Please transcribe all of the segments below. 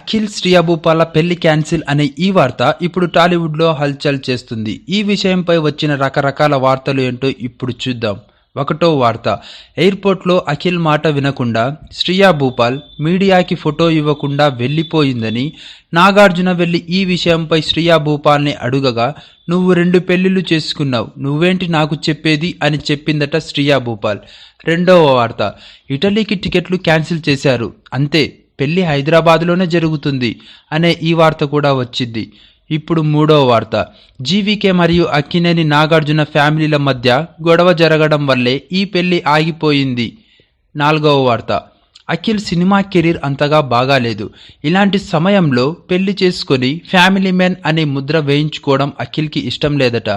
అఖిల్ శ్రియా భూపాల పెళ్లి క్యాన్సిల్ అనే ఈ వార్త ఇప్పుడు టాలీవుడ్ లో హల్చల్ చేస్తుంది. ఈ విషయంపై వచ్చిన రకరకాల వార్తలు ఏంటో ఇప్పుడు చూద్దాం. ఒకటో వార్త, ఎయిర్పోర్ట్ లో అఖిల్ మాట వినకుండా శ్రియా భూపాల్ మీడియాకి ఫోటో ఇవ్వకుండా వెళ్లిపోయిందని నాగార్జున వెళ్లి ఈ విషయంపై శ్రియా భూపాల్ని అడుగగా, నువ్వు 2 పెళ్లిళ్లు చేసుకున్నావు, నువ్వేంటి నాకు చెప్పేది అని చెప్పిందట శ్రియా భూపాల్. రెండవ వార్త, ఇటలీకి టికెట్లు క్యాన్సిల్ చేశారు, అంతే, పెళ్లి హైదరాబాద్లోనే జరుగుతుంది అనే ఈ వార్త కూడా వచ్చింది. ఇప్పుడు మూడవ వార్త, జీవీకే మరియు అక్కినేని నాగార్జున ఫ్యామిలీల మధ్య గొడవ జరగడం వల్లే ఈ పెళ్లి ఆగిపోయింది. నాలుగవ వార్త, అఖిల్ సినిమా కెరీర్ అంతగా బాగాలేదు, ఇలాంటి సమయంలో పెళ్లి చేసుకొని ఫ్యామిలీ మ్యాన్ అనే ముద్ర వేయించుకోవడం అఖిల్కి ఇష్టం లేదట.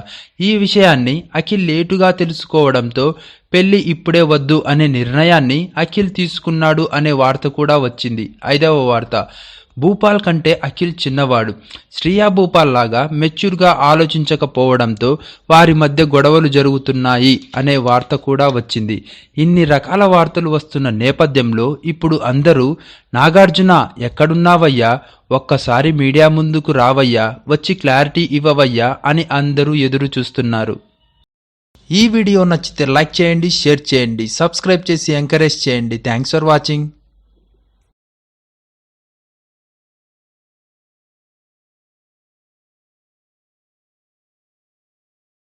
ఈ విషయాన్ని అఖిల్ లేటుగా తెలుసుకోవడంతో పెళ్లి ఇప్పుడే వద్దు అనే నిర్ణయాన్ని అఖిల్ తీసుకున్నాడు అనే వార్త కూడా వచ్చింది. ఐదవ వార్త, భూపాల్ కంటే అఖిల్ చిన్నవాడు, శ్రియా భూపాల్ లాగా మెచ్యూర్గా ఆలోచించకపోవడంతో వారి మధ్య గొడవలు జరుగుతున్నాయి అనే వార్త కూడా వచ్చింది. ఇన్ని రకాల వార్తలు వస్తున్న నేపథ్యంలో ఇప్పుడు అందరూ నాగార్జున ఎక్కడున్నావయ్యా, ఒక్కసారి మీడియా ముందుకు రావయ్యా, వచ్చి క్లారిటీ ఇవ్వవయ్యా అని అందరూ ఎదురు చూస్తున్నారు. ఈ వీడియో నచ్చితే లైక్ చేయండి, షేర్ చేయండి, సబ్స్క్రైబ్ చేసి ఎంకరేజ్ చేయండి. Thanks for watching.